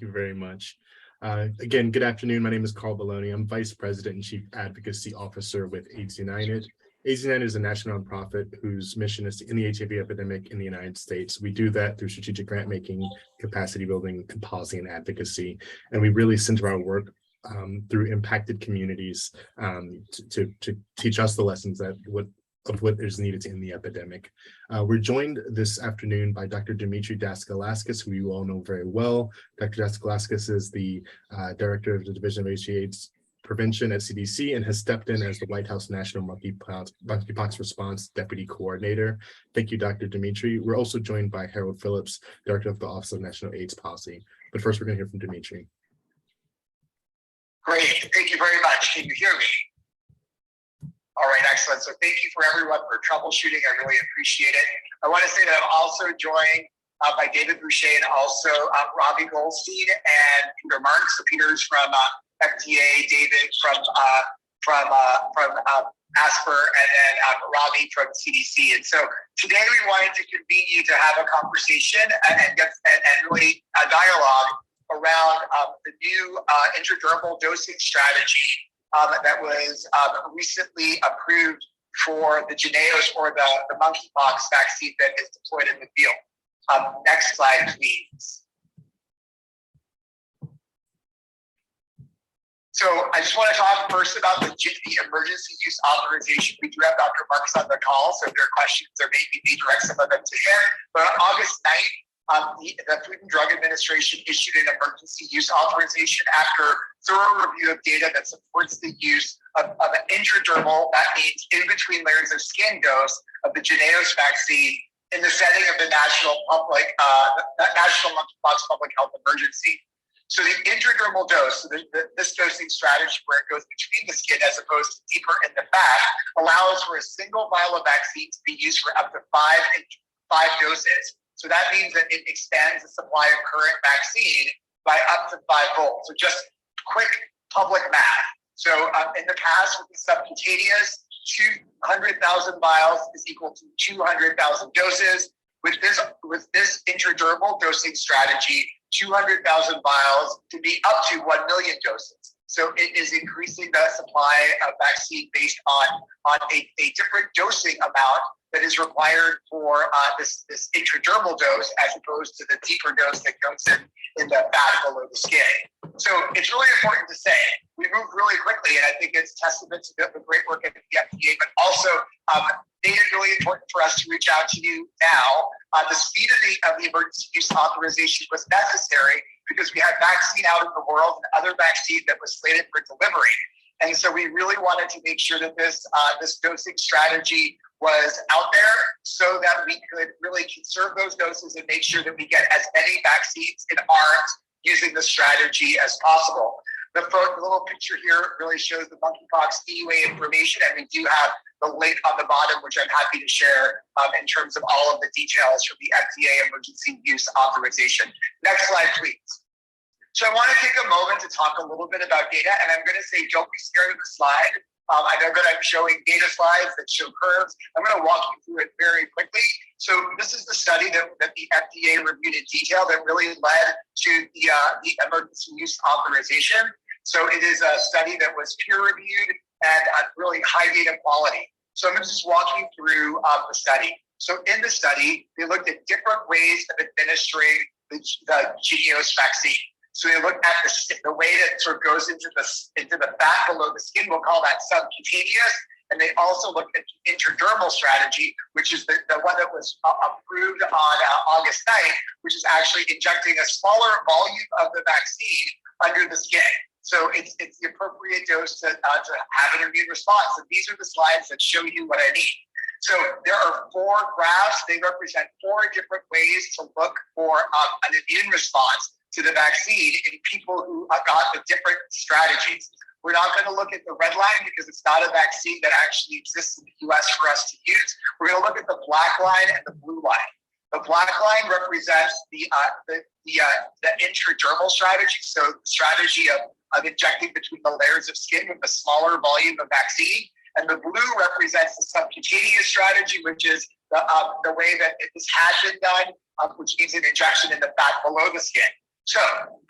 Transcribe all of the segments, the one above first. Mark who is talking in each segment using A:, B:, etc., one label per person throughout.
A: you very much. Again, good afternoon. My name is Carl Baloney. I'm Vice President and Chief Advocacy Officer with AIDS United. AIDS United is a national nonprofit whose mission is to end the HIV epidemic in the United States. We do that through strategic grant making, capacity building, and policy and advocacy. And we really center our work through impacted communities to teach us the lessons of what is needed to end the epidemic. We're joined this afternoon by Dr. Demetre Daskalakis, who you all know very well. Dr. Daskalakis is the Director of the Division of HIV Prevention at CDC and has stepped in as the White House National Monkeypox Response Deputy Coordinator. Thank you, Dr. Demetre. We're also joined by Harold Phillips, Director of the Office of National AIDS Policy. But first, we're going to hear from Demetre.
B: Great. Thank you very much. Can you hear me? All right, excellent. So thank you for everyone for troubleshooting. I really appreciate it. I want to say that I'm also joined by David Boucher and also Robbie Goldstein and Peter Marks. So Peter's from FDA, David from ASPR, and then Robbie from CDC. And so today we wanted to convene you to have a conversation and really a dialogue around the new intradermal dosing strategy that was recently approved for the Jynneos or the monkeypox vaccine that is deployed in the field. Next slide, please. So I just want to talk first about the emergency use authorization. We do have Dr. Marks on the call, so if there are questions, there may be direct some of them to him. But on August 9th, the Food and Drug Administration issued an emergency use authorization after thorough review of data that supports the use of an intradermal, that means in between layers of skin dose of the Jynneos vaccine in the setting of the national monkeypox public health emergency. So the intradermal dose, so this dosing strategy where it goes between the skin as opposed to deeper in the fat, allows for a single vial of vaccine to be used for up to five doses. So that means that it expands the supply of current vaccine by up to 5-fold. So just quick public math. So in the past with the subcutaneous, 200,000 vials is equal to 200,000 doses. With this intradermal dosing strategy, 200,000 vials to be up to 1 million doses. So it is increasing the supply of vaccine based on a different dosing amount that is required for this intradermal dose as opposed to the deeper dose that goes in the fat below the skin. So it's really important to say we moved really quickly, and I think it's testament to the great work at the FDA, but also made it really important for us to reach out to you now. The speed of the emergency use authorization was necessary because we had vaccine out in the world and other vaccine that was slated for delivery. And so we really wanted to make sure that this dosing strategy was out there so that we could really conserve those doses and make sure that we get as many vaccines in arms using the strategy as possible. The little picture here really shows the monkeypox EUA information, and we do have the link on the bottom, which I'm happy to share in terms of all of the details from the FDA emergency use authorization. Next slide, please. So I want to take a moment to talk a little bit about data, and I'm going to say don't be scared of the slide. I know that I'm showing data slides that show curves. I'm going to walk you through it very quickly. So this is the study that the FDA reviewed in detail that really led to the emergency use authorization. So it is a study that was peer-reviewed and really high data quality. So I'm going to just walk you through the study. So in the study, they looked at different ways of administering the Jynneos vaccine. So they look at the way that sort of goes into the fat below the skin. We'll call that subcutaneous. And they also look at the intradermal strategy, which is the one that was approved on August 9th, which is actually injecting a smaller volume of the vaccine under the skin. So it's the appropriate dose to have an immune response. And these are the slides that show you what I mean. So there are 4 graphs. They represent 4 different ways to look for an immune response to the vaccine in people who got the different strategies. We're not going to look at the red line because it's not a vaccine that actually exists in the US for us to use. We're going to look at the black line and the blue line. The black line represents the intradermal strategy, so the strategy of injecting between the layers of skin with a smaller volume of vaccine. And the blue represents the subcutaneous strategy, which is the way that this has been done, which means an injection in the fat below the skin. So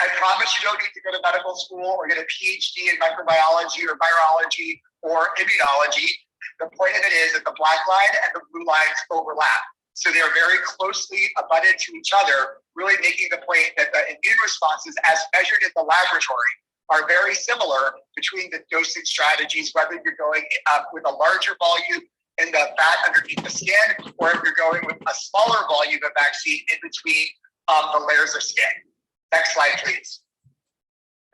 B: I promise you don't need to go to medical school or get a PhD in microbiology or virology or immunology. The point of it is that the black line and the blue lines overlap. So they're very closely abutted to each other, really making the point that the immune responses as measured in the laboratory are very similar between the dosing strategies, whether you're going with a larger volume in the fat underneath the skin, or if you're going with a smaller volume of vaccine in between the layers of skin. Next slide, please.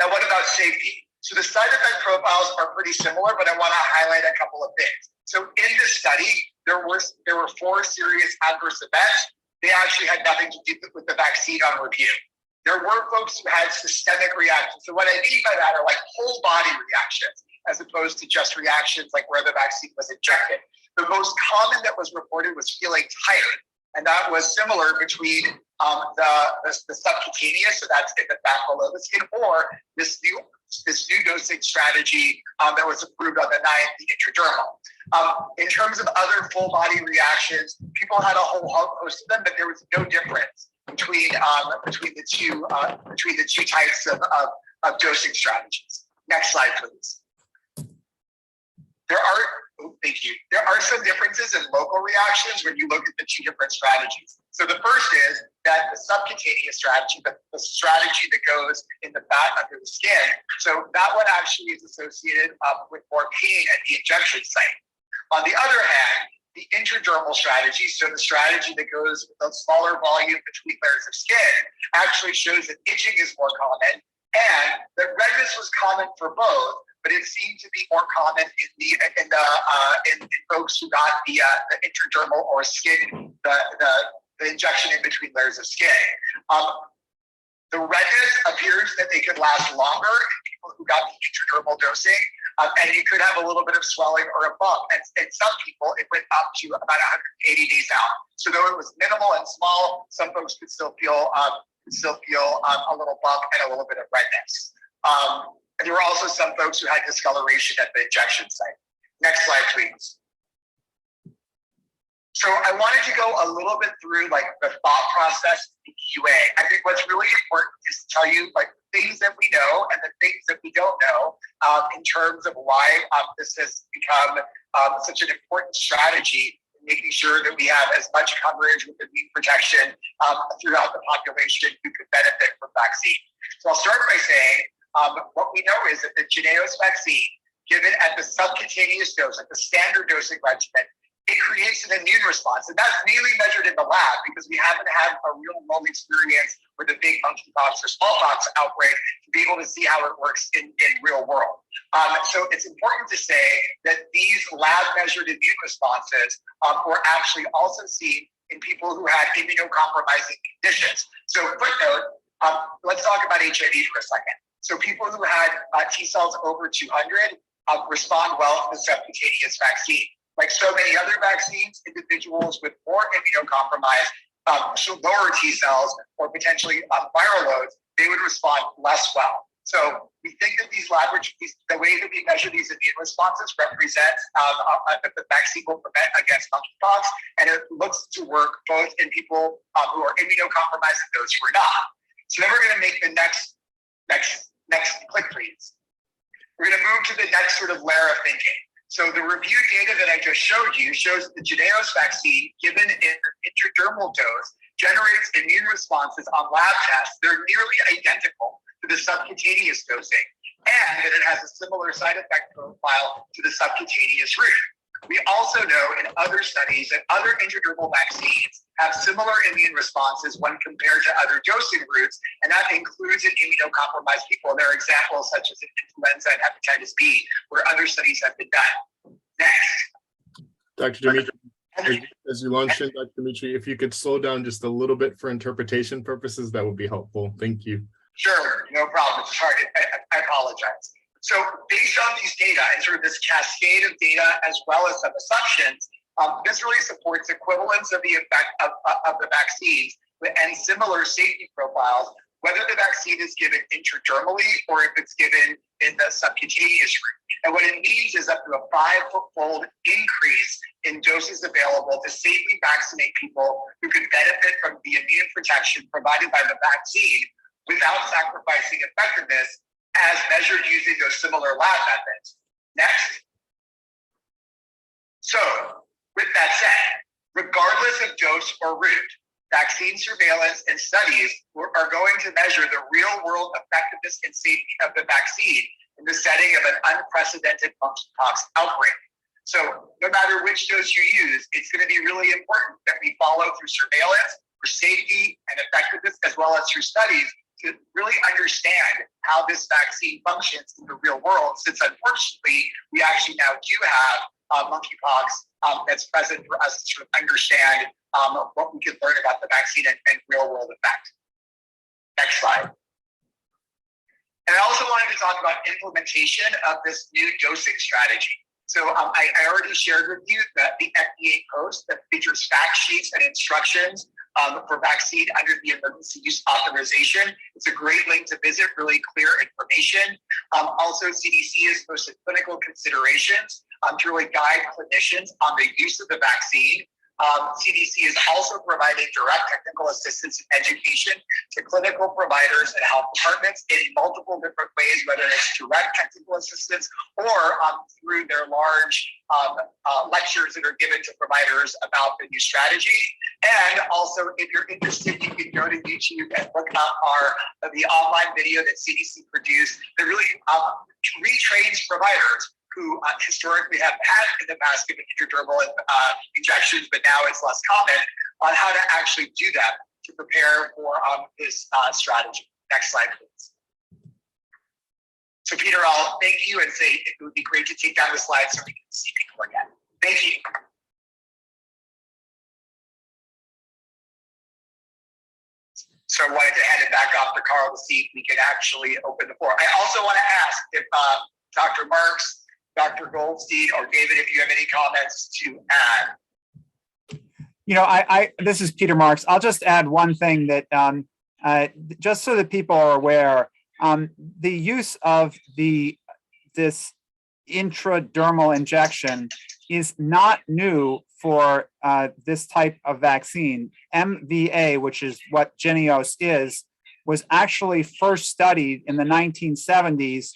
B: Now, what about safety? So the side effect profiles are pretty similar, but I want to highlight a couple of things. So in this study, there were 4 serious adverse events. They actually had nothing to do with the vaccine on review. There were folks who had systemic reactions. So what I mean by that are like whole body reactions, as opposed to just reactions like where the vaccine was injected. The most common that was reported was feeling tired. And that was similar between the subcutaneous, so that's in the fat below the skin, or this new dosing strategy that was approved on the 9th, the intradermal. In terms of other full body reactions, people had a whole host of them, but there was no difference between the two types of dosing strategies. Next slide, please. There are some differences in local reactions when you look at the 2 different strategies. So the first is that the subcutaneous strategy, the strategy that goes in the fat under the skin, so that one actually is associated with more pain at the injection site. On the other hand, the intradermal strategy, so the strategy that goes with a smaller volume between layers of skin, actually shows that itching is more common, and that redness was common for both, but it seemed to be more common in folks who got the intradermal or skin, the injection in between layers of skin. The redness appears that they could last longer in people who got the intradermal dosing, and you could have a little bit of swelling or a bump. And in some people, it went up to about 180 days out. So though it was minimal and small, some folks could still feel a little bump and a little bit of redness. And there were also some folks who had discoloration at the injection site. Next slide, please. So I wanted to go a little bit through like the thought process in EUA. I think what's really important is to tell you like things that we know and the things that we don't know in terms of why this has become such an important strategy, making sure that we have as much coverage with immune protection throughout the population who could benefit from vaccine. So I'll start by saying what we know is that the Jynneos vaccine, given at the subcutaneous dose, at the standard dosing regimen, it creates an immune response. And that's mainly measured in the lab because we haven't had a real world experience with a big monkeypox or smallpox outbreak to be able to see how it works in real world. So it's important to say that these lab measured immune responses were actually also seen in people who had immunocompromising conditions. So footnote, let's talk about HIV for a second. So people who had T cells over 200 respond well to the subcutaneous vaccine. Like so many other vaccines, individuals with more immunocompromised, so lower T cells or potentially viral loads, they would respond less well. So we think that these laboratories, the way that we measure these immune responses represents that the vaccine will prevent against monkeypox, and it looks to work both in people who are immunocompromised and those who are not. So then we're going to make the next click, please. We're going to move to the next sort of layer of thinking. So the review data that I just showed you shows that the Jynneos vaccine given in an intradermal dose generates immune responses on lab tests that are nearly identical to the subcutaneous dosing, and that it has a similar side effect profile to the subcutaneous route. We also know in other studies that other intradermal vaccines have similar immune responses when compared to other dosing routes, and that includes in immunocompromised people. There are examples such as in influenza and hepatitis B, where other studies have been done. Next.
A: Dr. Demetre, as you launch in, Dr. Demetre, if you could slow down just a little bit for interpretation purposes, that would be helpful. Thank you.
B: Sure, no problem. It's hard. I apologize. So based on these data and sort of this cascade of data as well as some assumptions, this really supports equivalence of the effect of the vaccines and similar safety profiles, whether the vaccine is given intradermally or if it's given in the subcutaneous route. And what it means is up to a 5-fold increase in doses available to safely vaccinate people who could benefit from the immune protection provided by the vaccine without sacrificing effectiveness as measured using those similar lab methods. Next. So, with that said, regardless of dose or route, vaccine surveillance and studies are going to measure the real-world effectiveness and safety of the vaccine in the setting of an unprecedented monkeypox outbreak. So no matter which dose you use, it's going to be really important that we follow through surveillance for safety and effectiveness, as well as through studies to really understand how this vaccine functions in the real world, since unfortunately, we actually now do have monkeypox that's present for us to sort of understand what we can learn about the vaccine and real world effect. Next slide. And I also wanted to talk about implementation of this new dosing strategy. So I already shared with you that the FDA post that features fact sheets and instructions for vaccine under the emergency use authorization. It's a great link to visit, really clear information. Also, CDC has posted clinical considerations to really guide clinicians on the use of the vaccine. CDC is also providing direct technical assistance and education to clinical providers and health departments in multiple different ways, whether it's direct technical assistance or through their large lectures that are given to providers about the new strategy. And also, if you're interested, you can go to YouTube and look up the online video that CDC produced that really retrains providers who historically have had in the past given intradermal injections, but now it's less common, on how to actually do that to prepare for this strategy. Next slide, please. So Peter, I'll thank you and say it would be great to take down the slide so we can see people again. Thank you. So I wanted to hand it back off to Carl to see if we could actually open the floor. I also want to ask if Dr. Marks, Dr. Goldstein, or David, if you have any comments to add.
C: You know, this is Peter Marks. I'll just add one thing that just so that people are aware, the use of this intradermal injection is not new for this type of vaccine. MVA, which is what Jynneos is, was actually first studied in the 1970s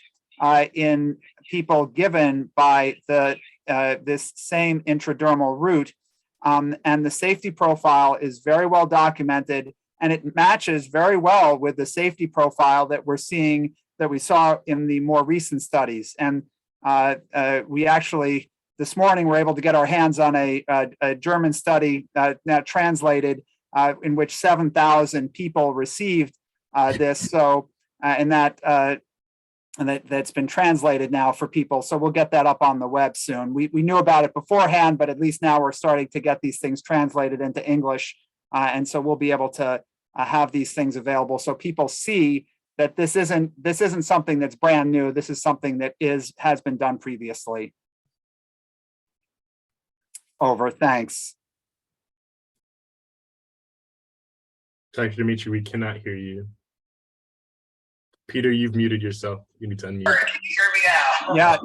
C: in people given by this same intradermal route. And the safety profile is very well documented, and it matches very well with the safety profile that we're seeing, that we saw in the more recent studies. And we actually, this morning, were able to get our hands on a German study now translated in which 7,000 people received this. So, and that's been translated now for people. So we'll get that up on the web soon. We knew about it beforehand, but at least now we're starting to get these things translated into English. And so we'll be able to have these things available so people see that this isn't something that's brand new. This is something that has been done previously. Over, thanks.
A: Dr. Demetre, we cannot hear you. Peter, you've muted yourself. You need to unmute.
B: Can you hear me now?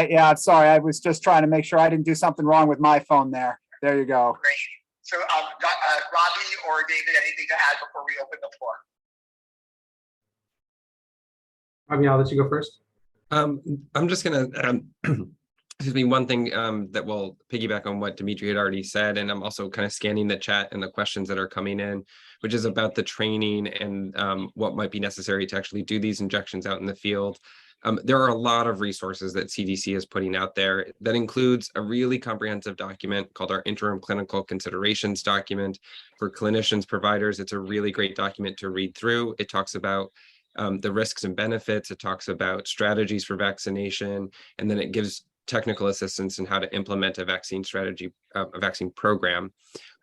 C: Yeah, sorry. I was just trying to make sure I didn't do something wrong with my phone there. There you go.
B: Great. So Robbie or David, anything to add before we open the floor?
D: Robbie, I'll let you go first.
E: I'm just going to, excuse me, one thing that will piggyback on what Demetre had already said, and I'm also kind of scanning the chat and the questions that are coming in, which is about the training and what might be necessary to actually do these injections out in the field. There are a lot of resources that CDC is putting out there that includes a really comprehensive document called our Interim Clinical Considerations document for clinicians, providers. It's a really great document to read through. It talks about the risks and benefits. It talks about strategies for vaccination, and then it gives technical assistance in how to implement a vaccine strategy, a vaccine program.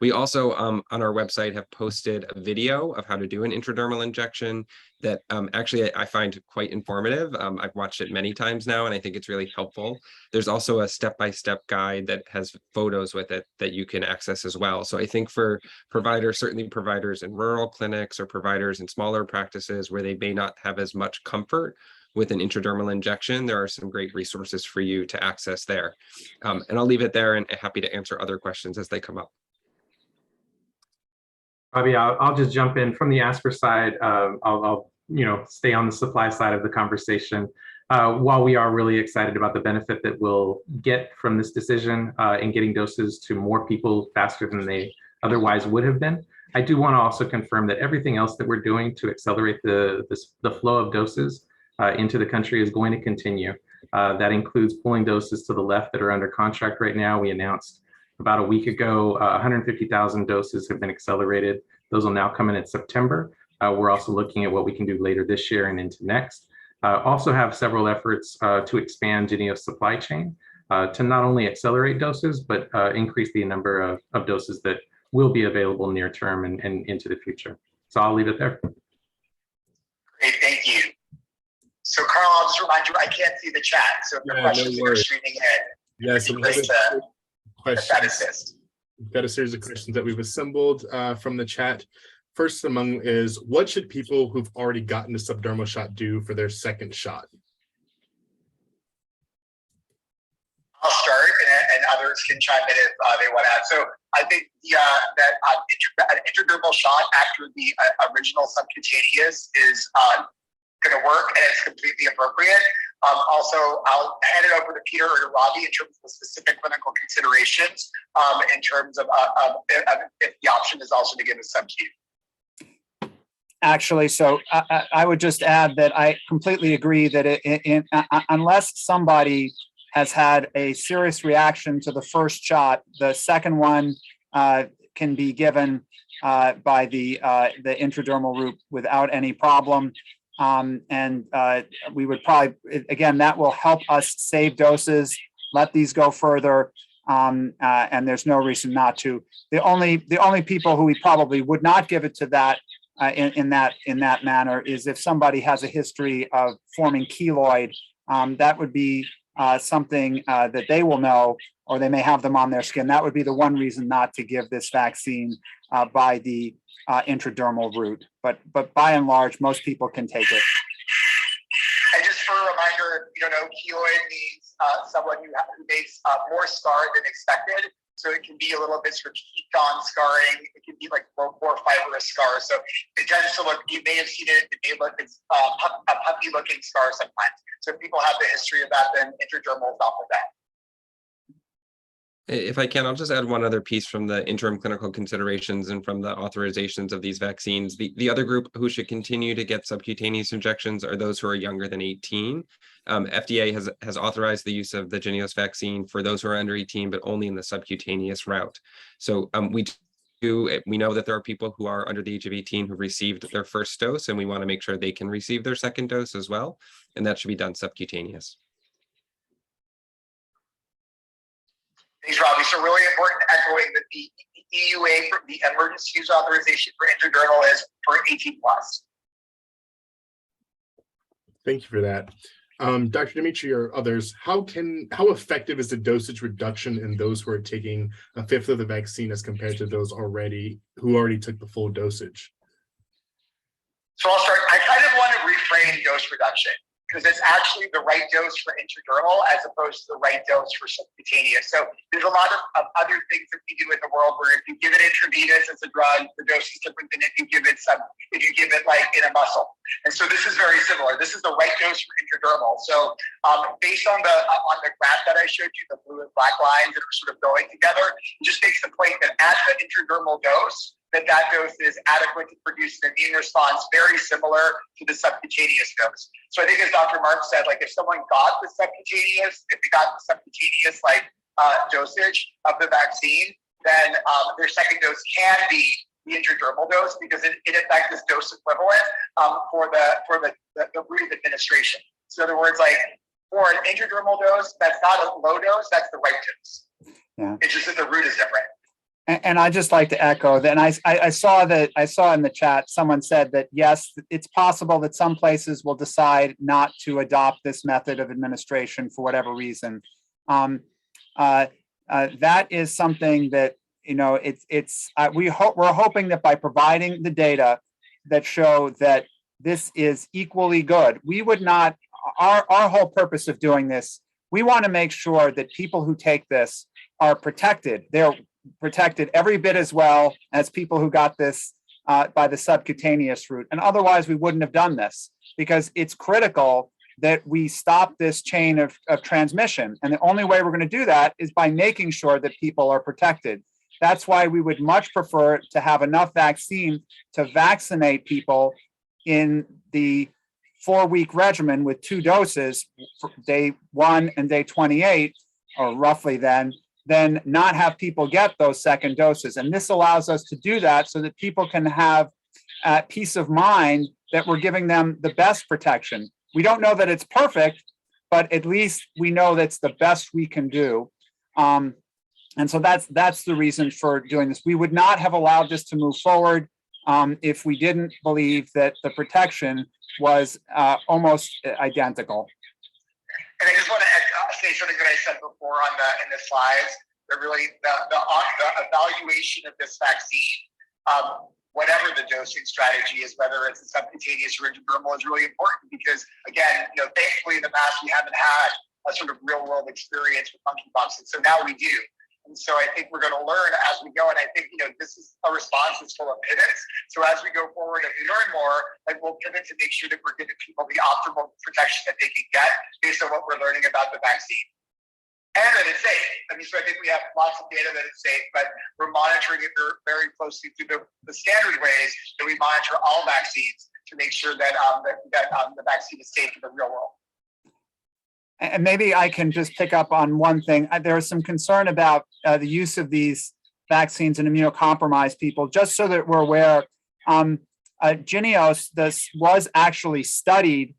E: We also on our website have posted a video of how to do an intradermal injection that actually I find quite informative. I've watched it many times now, and I think it's really helpful. There's also a step-by-step guide that has photos with it that you can access as well. So I think for providers, certainly providers in rural clinics or providers in smaller practices where they may not have as much comfort with an intradermal injection, there are some great resources for you to access there. And I'll leave it there and happy to answer other questions as they come up.
D: Robbie, I'll just jump in from the ASPR side. I'll stay on the supply side of the conversation. While we are really excited about the benefit that we'll get from this decision in getting doses to more people faster than they otherwise would have been, I do want to also confirm that everything else that we're doing to accelerate the flow of doses into the country is going to continue. That includes pulling doses to the left that are under contract right now. We announced about a week ago, 150,000 doses have been accelerated. Those will now come in September. We're also looking at what we can do later this year and into next. Also have several efforts to expand Genio's supply chain to not only accelerate doses, but increase the number of doses that will be available near term and into the future. So I'll leave it there.
B: Great, thank you. So Carl, I'll just remind you, I can't see the chat. So if the questions are streaming in,
A: yes,
B: you press the status assist.
A: We've got a series of questions that we've assembled from the chat. First among is, what should people who've already gotten the subdermal shot do for their second shot?
B: I'll start, and others can chime in if they want to add. So I think that an intradermal shot after the original subcutaneous is going to work, and it's completely appropriate. Also, I'll hand it over to Peter or to Robbie in terms of the specific clinical considerations in terms of if the option is also to give a sub-Q.
C: Actually, so I would just add that I completely agree that unless somebody has had a serious reaction to the first shot, the second one can be given by the intradermal route without any problem. And we would probably, again, that will help us save doses, let these go further, and there's no reason not to. The only people who we probably would not give it to that in that manner is if somebody has a history of forming keloid. That would be something that they will know, or they may have them on their skin. That would be the one reason not to give this vaccine by the intradermal route. But by and large, most people can take it.
B: And just for a reminder, if you don't know, keloid means someone who makes more scar than expected. So it can be a little bit sort of heat-on scarring. It can be like more fibrous scar. So it tends to look, you may have seen it, it may look, it's a puppy-looking scar sometimes. So if people have the history of that, then intradermal is off of that.
E: If I can, I'll just add one other piece from the interim clinical considerations and from the authorizations of these vaccines. The other group who should continue to get subcutaneous injections are those who are younger than 18. FDA has authorized the use of the Jynneos vaccine for those who are under 18, but only in the subcutaneous route. So we know that there are people who are under the age of 18 who received their first dose, and we want to make sure they can receive their second dose as well. And that should be done subcutaneous.
B: Thanks, Robbie. So really important echoing that the EUA, the emergency use authorization for intradermal is for 18 plus.
A: Thank you for that. Dr. Demetre or others, how effective is the dosage reduction in those who are taking a fifth of the vaccine as compared to those who already took the full dosage?
B: So I'll start. I kind of want to reframe dose reduction, because it's actually the right dose for intradermal as opposed to the right dose for subcutaneous. So there's a lot of other things that we do in the world where if you give it intravenous as a drug, the dose is different than if you give it like in a muscle. And so this is very similar. This is the right dose for intradermal. So based on the graph that I showed you, the blue and black lines that are sort of going together, it just makes the point that at the intradermal dose, that dose is adequate to produce an immune response very similar to the subcutaneous dose. So I think as Dr. Mark said, like if someone got the subcutaneous, dosage of the vaccine, then their second dose can be the intradermal dose, because in effect is dose equivalent for the route of administration. So in other words, like for an intradermal dose, that's not a low dose, that's the right dose. Yeah. It's just that the route is different.
C: And I just like to echo that. And I saw in the chat, someone said that, yes, it's possible that some places will decide not to adopt this method of administration for whatever reason. That is something that, we're hoping that by providing the data that show that this is equally good, we would not, our whole purpose of doing this, we want to make sure that people who take this are protected. They're protected every bit as well as people who got this by the subcutaneous route. And otherwise, we wouldn't have done this, because it's critical that we stop this chain of transmission. And the only way we're going to do that is by making sure that people are protected. That's why we would much prefer to have enough vaccine to vaccinate people in the 4-week regimen with 2 doses, for day 1 and day 28, or roughly then not have people get those second doses. And this allows us to do that so that people can have peace of mind that we're giving them the best protection. We don't know that it's perfect, but at least we know that's the best we can do. And so that's the reason for doing this. We would not have allowed this to move forward if we didn't believe that the protection was almost identical.
B: And I just want to say something that I said before in the slides. That really the evaluation of this vaccine, whatever the dosing strategy is, whether it's a subcutaneous or intradermal, is really important because, again, thankfully in the past we haven't had a sort of real world experience with monkeypox, and so now we do. And so I think we're going to learn as we go, and I think this is a response that's full of pivots. So as we go forward and we learn more, we'll pivot to make sure that we're giving people the optimal protection that they can get based on what we're learning about the vaccine. And that it's safe. So I think we have lots of data that it's safe, but we're monitoring it very closely through the standard ways that we monitor all vaccines to make sure that the vaccine is safe in the real world.
C: And maybe I can just pick up on one thing. There is some concern about the use of these vaccines in immunocompromised people. Just so that we're aware, Jynneos, this was actually studied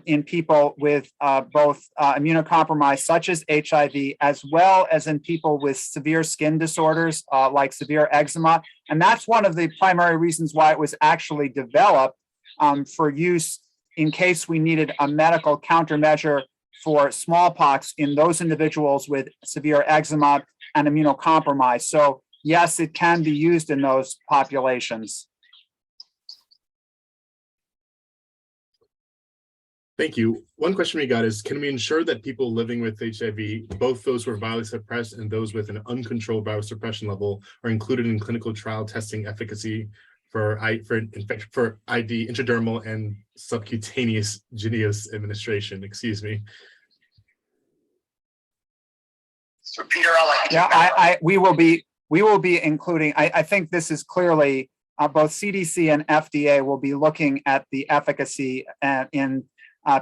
C: in people with both immunocompromised, such as HIV, as well as in people with severe skin disorders like severe eczema. And that's one of the primary reasons why it was actually developed for use in case we needed a medical countermeasure for smallpox in those individuals with severe eczema and immunocompromised. So yes, it can be used in those populations.
A: Thank you. One question we got is, can we ensure that people living with HIV, both those who are virally suppressed and those with an uncontrolled viral suppression level, are included in clinical trial testing efficacy for ID, intradermal and subcutaneous Jynneos administration? Excuse me.
B: So Peter, I'll let you.
C: Yeah, we will be including. I think this is clearly both CDC and FDA will be looking at the efficacy in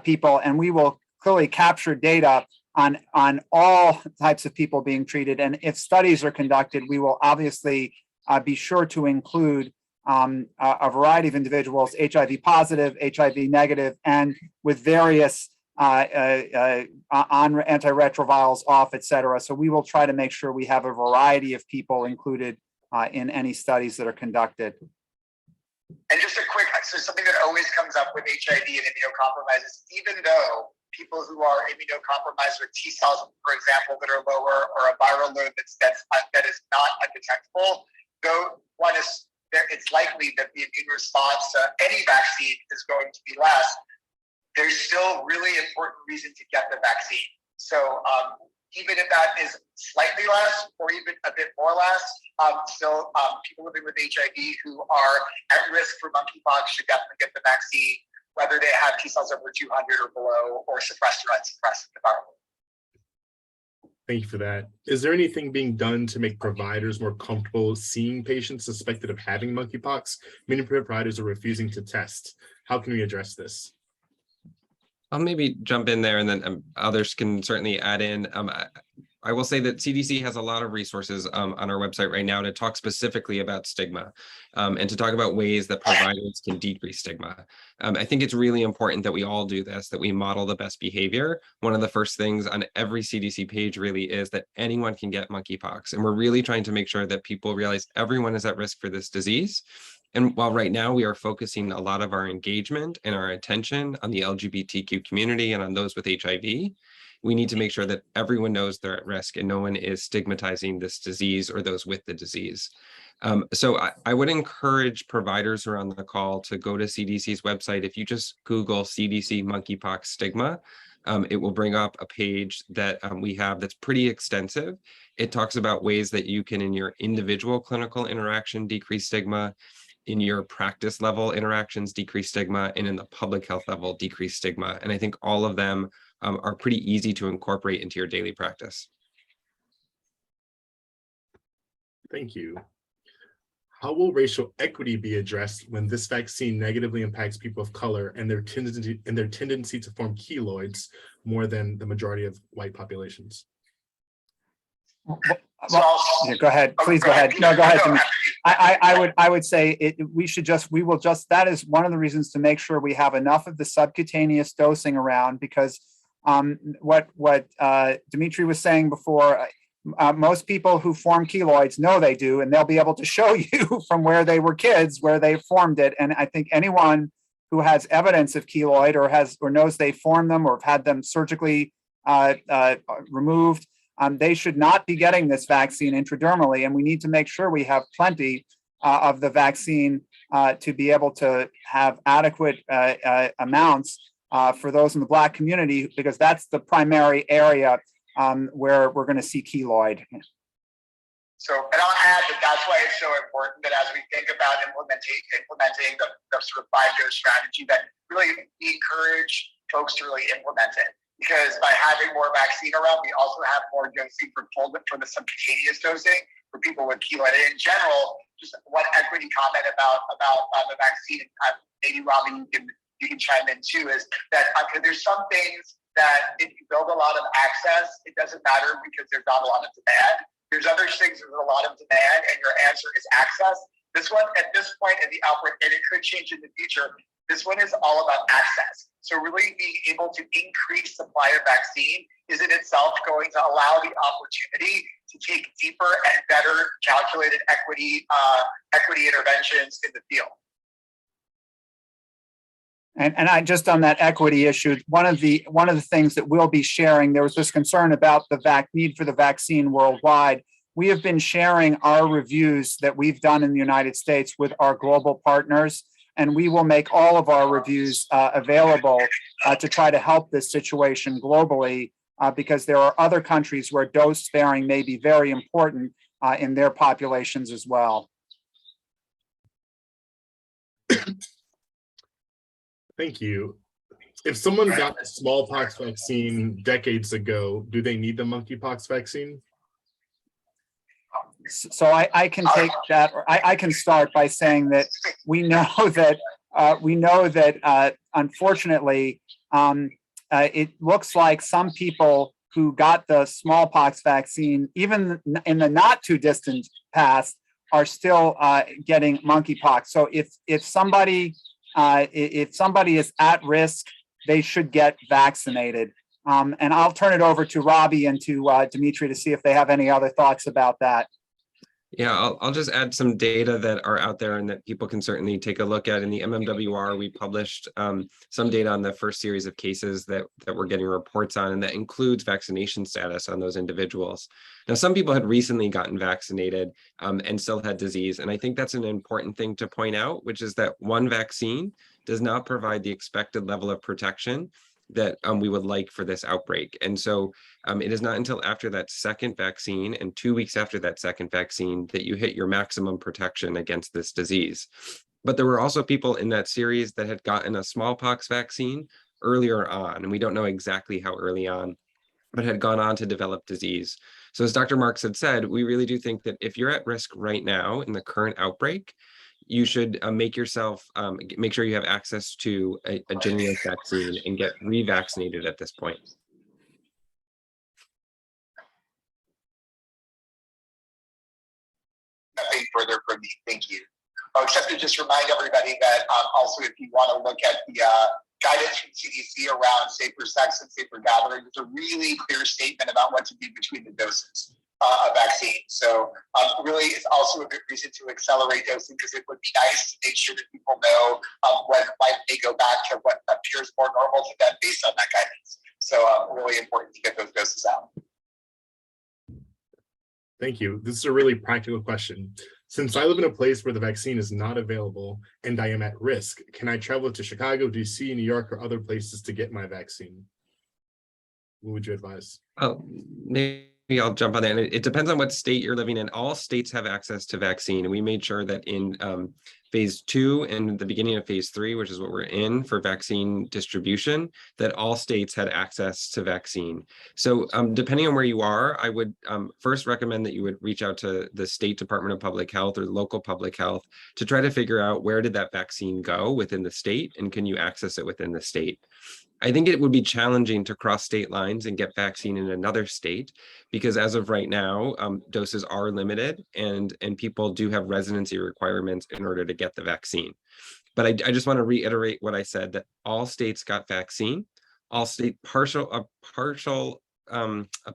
C: people, and we will clearly capture data on all types of people being treated. And if studies are conducted, we will obviously be sure to include a variety of individuals, HIV positive, HIV negative, and with various on antiretrovirals off, et cetera. So we will try to make sure we have a variety of people included in any studies that are conducted.
B: And just so something that always comes up with HIV and immunocompromised is, even though people who are immunocompromised with T cells, for example, that are lower, or a viral load that is not undetectable, though it's likely that the immune response to any vaccine is going to be less. There's still really important reason to get the vaccine. So even if that is slightly less or even a bit more less, still people living with HIV who are at risk for monkeypox should definitely get the vaccine, whether they have T cells over 200 or below, or suppressed or unsuppressed in the viral.
A: Thank you for that. Is there anything being done to make providers more comfortable seeing patients suspected of having monkeypox? Many providers are refusing to test. How can we address this?
E: I'll maybe jump in there, and then others can certainly add in. I will say that CDC has a lot of resources on our website right now to talk specifically about stigma and to talk about ways that providers can decrease stigma. I think it's really important that we all do this, that we model the best behavior. One of the first things on every CDC page really is that anyone can get monkeypox. And we're really trying to make sure that people realize everyone is at risk for this disease. And while right now we are focusing a lot of our engagement and our attention on the LGBTQ community and on those with HIV, we need to make sure that everyone knows they're at risk and no one is stigmatizing this disease or those with the disease. So I would encourage providers who are on the call to go to CDC's website. If you just Google CDC monkeypox stigma, it will bring up a page that we have that's pretty extensive. It talks about ways that you can, in your individual clinical interaction, decrease stigma. in your practice level interactions, decrease stigma, and in the public health level, decrease stigma. And I think all of them are pretty easy to incorporate into your daily practice.
A: Thank you. How will racial equity be addressed when this vaccine negatively impacts people of color and their tendency to form keloids more than the majority of white populations?
C: Yeah, go ahead, please go ahead. No, go ahead, Demetre. I would say that is one of the reasons to make sure we have enough of the subcutaneous dosing around, because what Demetre was saying before, most people who form keloids know they do, and they'll be able to show you from where they were kids where they formed it. And I think anyone who has evidence of keloid or knows they formed them or have had them surgically removed, they should not be getting this vaccine intradermally. And we need to make sure we have plenty of the vaccine to be able to have adequate amounts for those in the Black community, because that's the primary area where we're going to see keloid.
B: So, and I'll add that's why it's so important that as we think about implementing the sort of 5-dose strategy, that really we encourage folks to really implement it. Because by having more vaccine around, we also have more dosing for the subcutaneous dosing for people with keloid. And in general, just one equity comment about the vaccine, maybe Robbie, you can chime in too, is that there's some things that if you build a lot of access, it doesn't matter because there's not a lot of demand. There's other things with a lot of demand and your answer is access. This one, at this point in the outbreak, and it could change in the future, this one is all about access. So really being able to increase supply of vaccine is in itself going to allow the opportunity to take deeper and better calculated equity interventions in the field.
C: And I just on that equity issue, one of the things that we'll be sharing, there was this concern about the need for the vaccine worldwide. We have been sharing our reviews that we've done in the United States with our global partners, and we will make all of our reviews available to try to help this situation globally, because there are other countries where dose sparing may be very important in their populations as well.
A: Thank you. If someone got a smallpox vaccine decades ago, do they need the monkeypox vaccine?
C: So I can take that, or I can start by saying that we know that unfortunately it looks like some people who got the smallpox vaccine, even in the not too distant past, are still getting monkeypox. So if somebody is at risk, they should get vaccinated. And I'll turn it over to Robbie and to Demetre to see if they have any other thoughts about that.
E: Yeah, I'll just add some data that are out there and that people can certainly take a look at. In the MMWR, we published some data on the first series of cases that we're getting reports on, and that includes vaccination status on those individuals. Now, some people had recently gotten vaccinated and still had disease, and I think that's an important thing to point out, which is that one vaccine does not provide the expected level of protection that we would like for this outbreak. And so it is not until after that second vaccine and 2 weeks after that second vaccine that you hit your maximum protection against this disease. But there were also people in that series that had gotten a smallpox vaccine earlier on, and we don't know exactly how early on, but had gone on to develop disease. So as Dr. Marks had said, we really do think that if you're at risk right now in the current outbreak, you should make sure you have access to a genuine vaccine and get revaccinated at this point.
B: Nothing further from me. Thank you. Except to just remind everybody that also, if you want to look at the guidance from CDC around safer sex and safer gathering, there's a really clear statement about what to do between the doses of vaccine. So really, it's also a good reason to accelerate dosing, because it would be nice to make sure that people know when might they go back to what appears more normal to them based on that guidance. So really important to get those doses out.
A: Thank you. This is a really practical question. Since I live in a place where the vaccine is not available and I am at risk, can I travel to Chicago, DC, New York, or other places to get my vaccine? What would you advise?
E: Oh, maybe I'll jump on that. And it depends on what state you're living in. All states have access to vaccine. And we made sure that in phase 2 and the beginning of phase 3, which is what we're in for vaccine distribution, that all states had access to vaccine. So depending on where you are, I would first recommend that you would reach out to the State Department of Public Health or local public health to try to figure out where did that vaccine go within the state and can you access it within the state. I think it would be challenging to cross state lines and get vaccine in another state because as of right now, doses are limited and people do have residency requirements in order to get the vaccine. But I just want to reiterate what I said, that all states got vaccine, all state a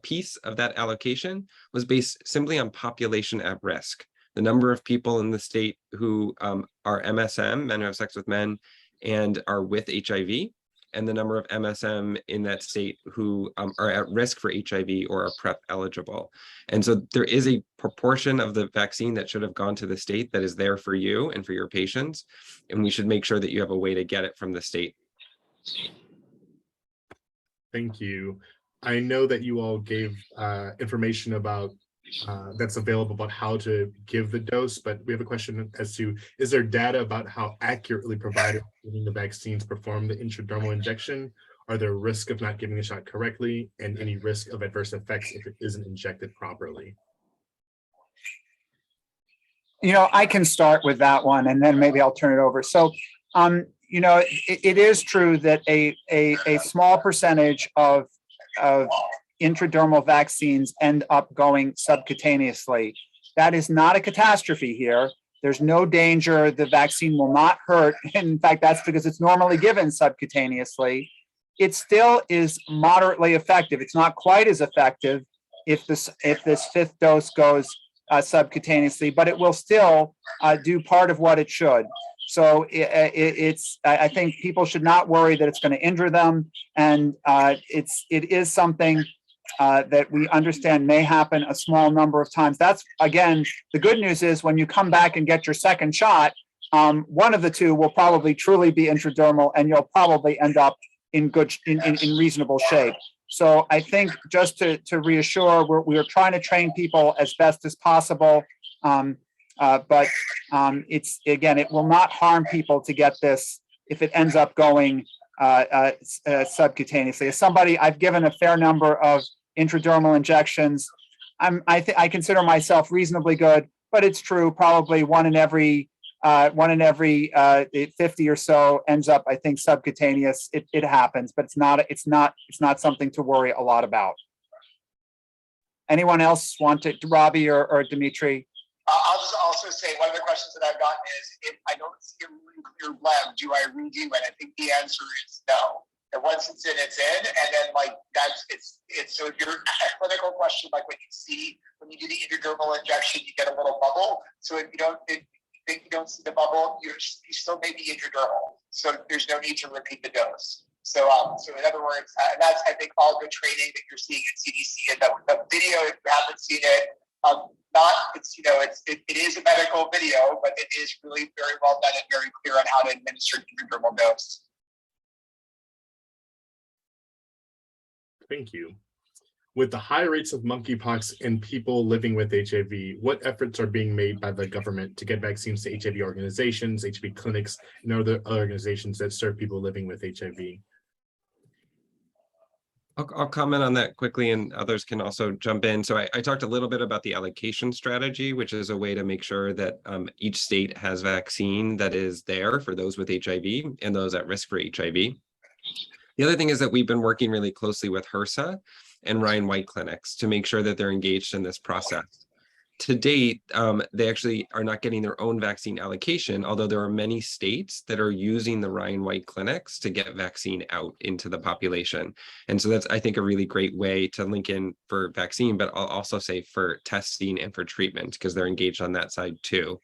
E: piece of that allocation was based simply on population at risk. The number of people in the state who are MSM, men who have sex with men, and are with HIV, and the number of MSM in that state who are at risk for HIV or are PrEP eligible. And so there is a proportion of the vaccine that should have gone to the state that is there for you and for your patients. And we should make sure that you have a way to get it from the state.
A: Thank you. I know that you all gave information about that's available about how to give the dose, but we have a question as to, is there data about how accurately providers giving the vaccines perform the intradermal injection? Are there risks of not giving the shot correctly and any risk of adverse effects if it isn't injected properly?
C: You know, I can start with that one and then maybe I'll turn it over. So, you know, it is true that a small percentage of intradermal vaccines end up going subcutaneously. That is not a catastrophe here. There's no danger. The vaccine will not hurt. In fact, that's because it's normally given subcutaneously. It still is moderately effective. It's not quite as effective if this fifth dose goes subcutaneously, but it will still do part of what it should. So I think people should not worry that it's going to injure them, and it is something that we understand may happen a small number of times. That's, again, the good news is when you come back and get your second shot, one of the two will probably truly be intradermal, and you'll probably end up in reasonable shape. So I think just to reassure, we are trying to train people as best as possible. But it's, again, it will not harm people to get this if it ends up going subcutaneously. As somebody, I've given a fair number of intradermal injections. I consider myself reasonably good, but it's true. Probably one in every 50 or so ends up, I think, subcutaneous. It happens, but it's not something to worry a lot about. Anyone else want to, Robbie or Demetre?
B: I'll just also say one of the questions that I've gotten is, if I don't see a really clear bleb, do I redo it? I think the answer is no. And once it's in, and then it's so if you're a clinical question, like when you do the intradermal injection, you get a little bubble. So if you think you don't see the bubble, you still may be intradermal. So there's no need to repeat the dose. So in other words, that's, I think, all good training that you're seeing at CDC. And the video, if you haven't seen it, it is a medical video, but it is really very well done and very clear on how to administer the intradermal dose.
A: Thank you. With the high rates of monkeypox in people living with HIV, what efforts are being made by the government to get vaccines to HIV organizations, HIV clinics, and other organizations that serve people living with HIV?
E: I'll comment on that quickly, and others can also jump in. So I talked a little bit about the allocation strategy, which is a way to make sure that each state has vaccine that is there for those with HIV and those at risk for HIV. The other thing is that we've been working really closely with HRSA and Ryan White clinics to make sure that they're engaged in this process. To date, they actually are not getting their own vaccine allocation, although there are many states that are using the Ryan White clinics to get vaccine out into the population. And so that's, I think, a really great way to link in for vaccine, but I'll also say for testing and for treatment, because they're engaged on that side too.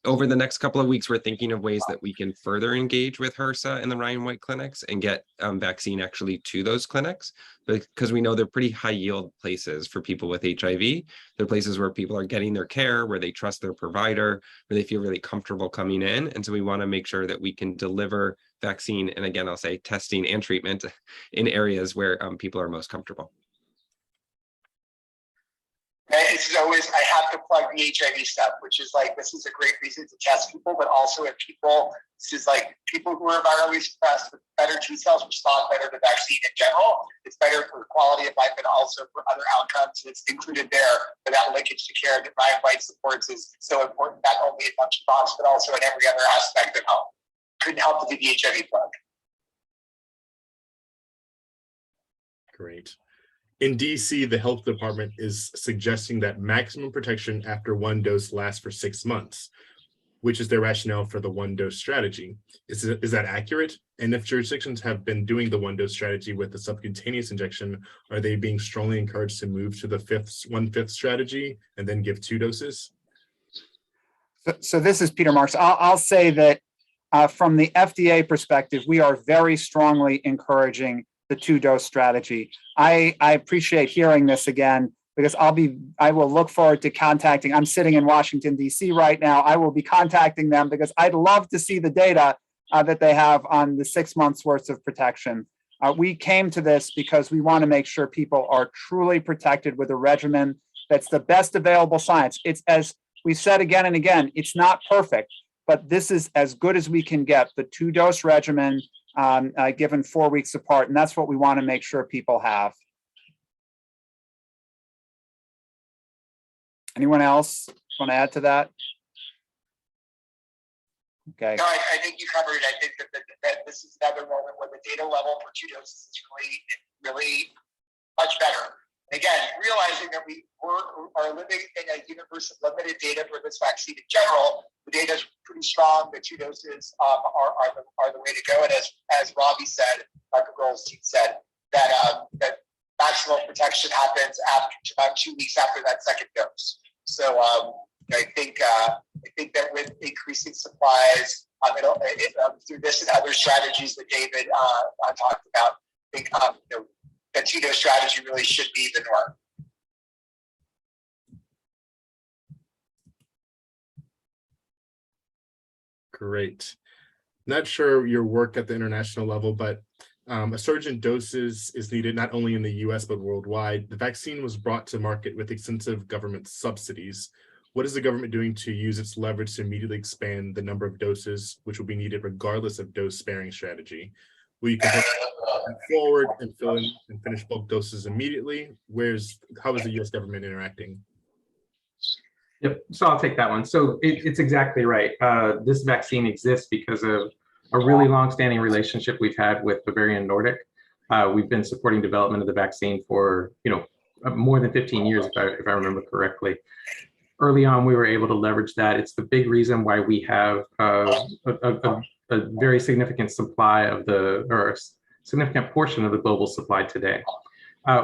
E: Over the next couple of weeks, we're thinking of ways that we can further engage with HRSA and the Ryan White clinics and get vaccine actually to those clinics, because we know they're pretty high yield places for people with HIV. They're places where people are getting their care, where they trust their provider, where they feel really comfortable coming in. And so we want to make sure that we can deliver vaccine, and again, I'll say testing and treatment in areas where people are most comfortable.
B: And it's always, I have to plug the HIV stuff, which is like, this is a great reason to test people, but also if people, this is like people who are virally suppressed with better T cells respond better to vaccine in general. It's better for quality of life and also for other outcomes. It's included there for that linkage to care that Ryan White supports is so important, not only in monkeypox, but also in every other aspect of health. Couldn't help to do the HIV plug.
A: Great. In DC, the health department is suggesting that maximum protection after one dose lasts for 6 months, which is their rationale for the one-dose strategy. Is that accurate? And if jurisdictions have been doing the one-dose strategy with the subcutaneous injection, are they being strongly encouraged to move to the one-fifth strategy and then give 2 doses?
C: So this is Peter Marks. I'll say that from the FDA perspective, we are very strongly encouraging the 2-dose strategy. I appreciate hearing this again because I will look forward to contacting. I'm sitting in Washington, D.C. right now. I will be contacting them because I'd love to see the data that they have on the 6 months worth of protection. We came to this because we want to make sure people are truly protected with a regimen that's the best available science. It's, as we said again and again, it's not perfect, but this is as good as we can get, the 2-dose regimen given 4 weeks apart. And that's what we want to make sure people have. Anyone else want to add to that? Okay.
B: No, I think you covered it. I think that this is another moment where the data level for 2 doses is really much better. Again, realizing that we are living in a universe of limited data for this vaccine in general, the data is pretty strong. The 2 doses are the way to go. And as Robbie said, Dr. Goldstein said, that maximal protection happens after about 2 weeks after that second dose. So I think that with increasing supplies, through this and other strategies that David talked about, I think the 2-dose strategy really should be the norm.
A: Great. Not sure your work at the international level, but a surge in doses is needed not only in the US, but worldwide. The vaccine was brought to market with extensive government subsidies. What is the government doing to use its leverage to immediately expand the number of doses, which will be needed regardless of dose sparing strategy? Will you compare forward and fill in and finish bulk doses immediately? How is the US government interacting?
D: Yep, so I'll take that one. So it's exactly right. This vaccine exists because of a really long-standing relationship we've had with Bavarian Nordic. We've been supporting development of the vaccine for more than 15 years, if I remember correctly. Early on, we were able to leverage that. It's the big reason why we have a very significant supply of or a significant portion of the global supply today.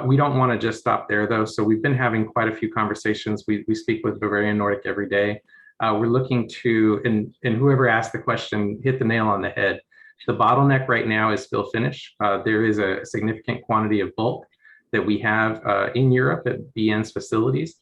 D: We don't want to just stop there, though. So we've been having quite a few conversations. We speak with Bavarian Nordic every day. We're looking to, and whoever asked the question hit the nail on the head. The bottleneck right now is fill finish. There is a significant quantity of bulk that we have in Europe at BN's facilities.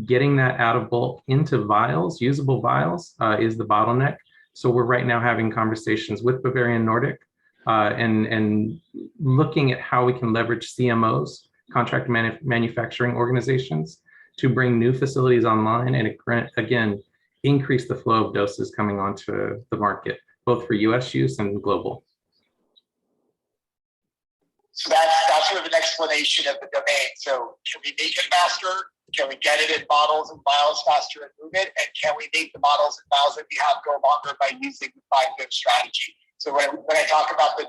D: Getting that out of bulk into vials, usable vials, is the bottleneck. So we're right now having conversations with Bavarian Nordic and looking at how we can leverage CMOs, contract manufacturing organizations, to bring new facilities online and again, increase the flow of doses coming onto the market, both for US use and global.
B: So that's sort of an explanation of the domain. So can we make it faster? Can we get it in bottles and vials faster and move it? And can we make the models and vials that we have go longer by using the 5-dose strategy? So when I talk about the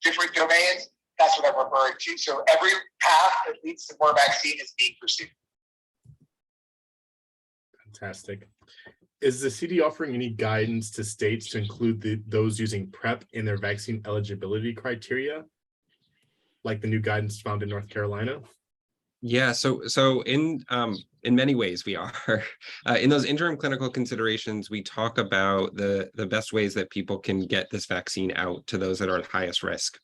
B: different domains, that's what I'm referring to. So every path that leads to more vaccine is being pursued.
A: Fantastic. Is the CD offering any guidance to states to include those using PrEP in their vaccine eligibility criteria, like the new guidance found in North Carolina?
E: Yeah, so in many ways we are. In those interim clinical considerations, we talk about the best ways that people can get this vaccine out to those that are at highest risk.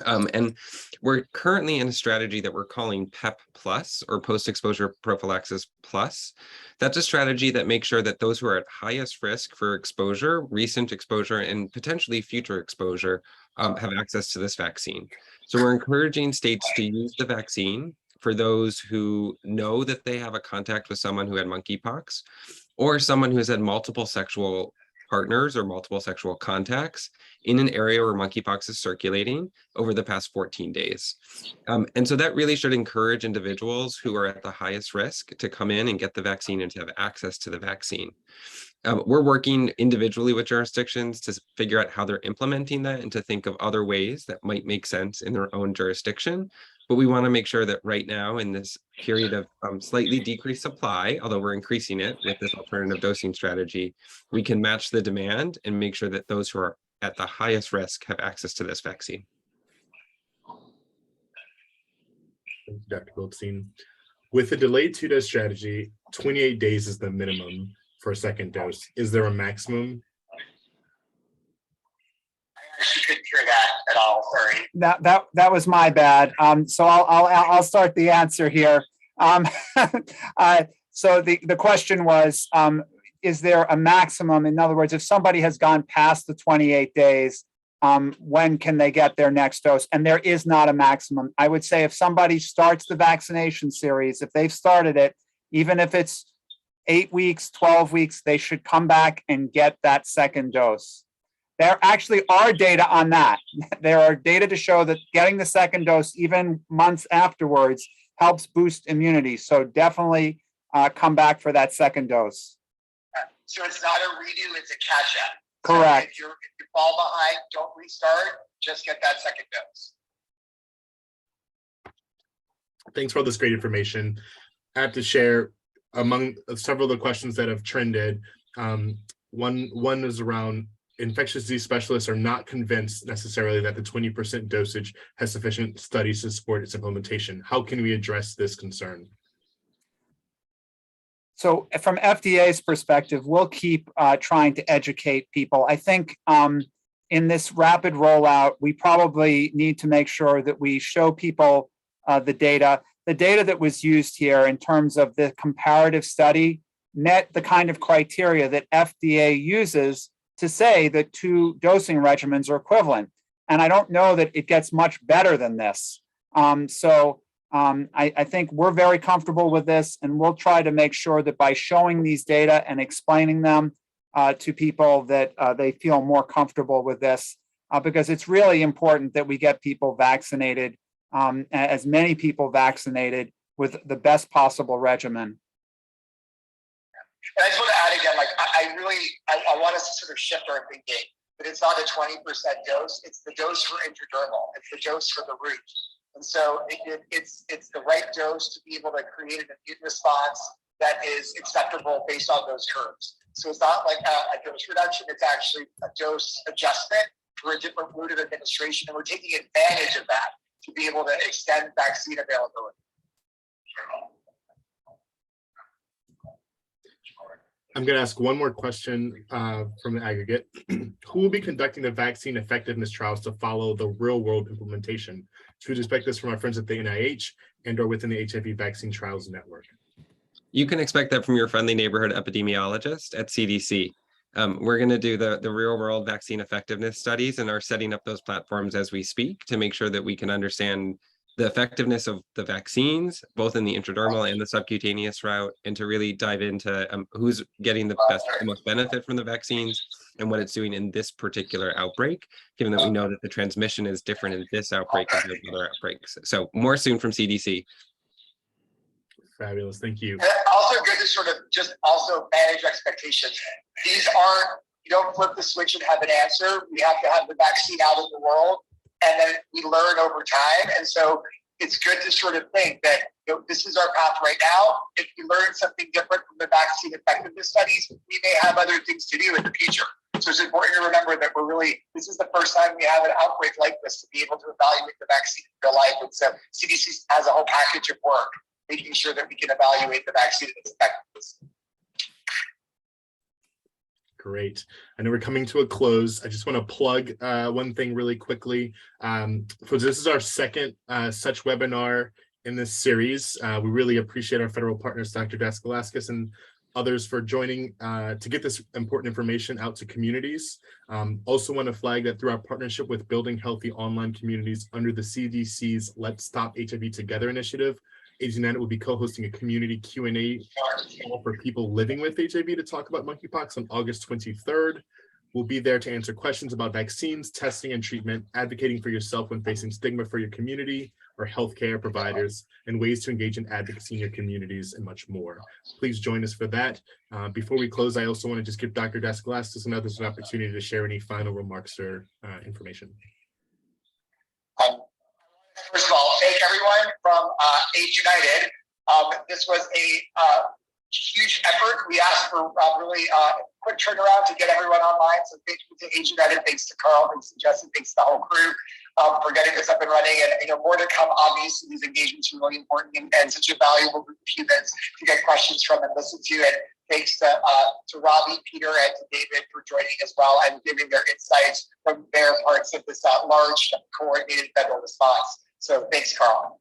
E: And we're currently in a strategy that we're calling PEP Plus, or post-exposure prophylaxis plus. That's a strategy that makes sure that those who are at highest risk for exposure, recent exposure, and potentially future exposure have access to this vaccine. So we're encouraging states to use the vaccine for those who know that they have a contact with someone who had monkeypox, or someone who has had multiple sexual partners or multiple sexual contacts in an area where monkeypox is circulating over the past 14 days. And so that really should encourage individuals who are at the highest risk to come in and get the vaccine and to have access to the vaccine. We're working individually with jurisdictions to figure out how they're implementing that and to think of other ways that might make sense in their own jurisdiction. But we want to make sure that right now, in this period of slightly decreased supply, although we're increasing it with this alternative dosing strategy, we can match the demand and make sure that those who are at the highest risk have access to this vaccine.
A: Thank you, Dr. Goldstein. With a delayed 2-dose strategy, 28 days is the minimum for a second dose. Is there a maximum?
B: I actually couldn't hear that at all. Sorry.
C: That was my bad. So I'll start the answer here. So the question was, is there a maximum? In other words, if somebody has gone past the 28 days, when can they get their next dose? And there is not a maximum. I would say if somebody starts the vaccination series, if they've started it, even if it's 8 weeks, 12 weeks, they should come back and get that second dose. There actually are data on that. There are data to show that getting the second dose, even months afterwards, helps boost immunity. So definitely come back for that second dose.
B: So it's not a redo, it's a catch up.
C: Correct.
B: So if you fall behind, don't restart, just get that second dose.
A: Thanks for all this great information. I have to share among several of the questions that have trended. One is around infectious disease specialists are not convinced necessarily that the 20% dosage has sufficient studies to support its implementation. How can we address this concern?
C: So from FDA's perspective, we'll keep trying to educate people. I think in this rapid rollout, we probably need to make sure that we show people the data. The data that was used here in terms of the comparative study met the kind of criteria that FDA uses to say that 2 dosing regimens are equivalent. And I don't know that it gets much better than this. I think we're very comfortable with this, and we'll try to make sure that by showing these data and explaining them to people that they feel more comfortable with this, because it's really important that we get people vaccinated, as many people vaccinated with the best possible regimen.
B: And I just want to add again, like I want us to sort of shift our thinking, but it's not a 20% dose, it's the dose for intradermal, it's the dose for the root. And so it's the right dose to be able to create an immune response that is acceptable based on those curves. So it's not like a dose reduction, it's actually a dose adjustment for a different route of administration. And we're taking advantage of that to be able to extend vaccine availability.
A: I'm going to ask one more question from the aggregate. Who will be conducting the vaccine effectiveness trials to follow the real world implementation? Should we expect this from our friends at the NIH and or within the HIV vaccine trials network?
E: You can expect that from your friendly neighborhood epidemiologist at CDC. We're going to do the real world vaccine effectiveness studies and are setting up those platforms as we speak to make sure that we can understand the effectiveness of the vaccines, both in the intradermal and the subcutaneous route, and to really dive into who's getting the most benefit from the vaccines and what it's doing in this particular outbreak, given that we know that the transmission is different in this outbreak compared to other outbreaks. So more soon from CDC.
A: Fabulous, thank you.
B: Also good to sort of just also manage expectations. These aren't, you don't flip the switch and have an answer. We have to have the vaccine out in the world, and then we learn over time. And so it's good to sort of think that this is our path right now. If we learn something different from the vaccine effectiveness studies, we may have other things to do in the future. So it's important to remember that this is the first time we have an outbreak like this to be able to evaluate the vaccine in real life. And so CDC has a whole package of work making sure that we can evaluate the vaccine and its effectiveness.
A: Great. I know we're coming to a close. I just want to plug one thing really quickly. This is our second such webinar in this series. We really appreciate our federal partners, Dr. Daskalakis and others, for joining to get this important information out to communities. Also want to flag that through our partnership with Building Healthy Online Communities under the CDC's Let's Stop HIV Together initiative, AIDS United will be co-hosting a community Q&A call for people living with HIV to talk about monkeypox on August 23rd. We'll be there to answer questions about vaccines, testing, and treatment, advocating for yourself when facing stigma for your community or healthcare providers, and ways to engage in advocacy in your communities, and much more. Please join us for that. Before we close, I also want to just give Dr. Daskalakis and others an opportunity to share any final remarks or information.
B: First of all, thank everyone from AIDS United. This was a huge effort. We asked for really quick turnaround to get everyone online. So thank you to AIDS United, thanks to Carl, thanks to Justin, thanks to the whole crew for getting this up and running. And more to come. Obviously, these engagements are really important and such a valuable group of humans to get questions from and listen to. And thanks to Robbie, Peter, and to David for joining as well and giving their insights from their parts of this large coordinated federal response. So thanks, Carl.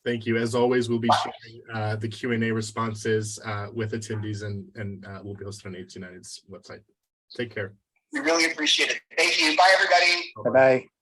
A: Thank you. As always, we'll be sharing the Q&A responses with attendees, and we'll be hosted on AIDS United's website. Take care.
B: We really appreciate it. Thank you. Bye, everybody.
C: Bye-bye.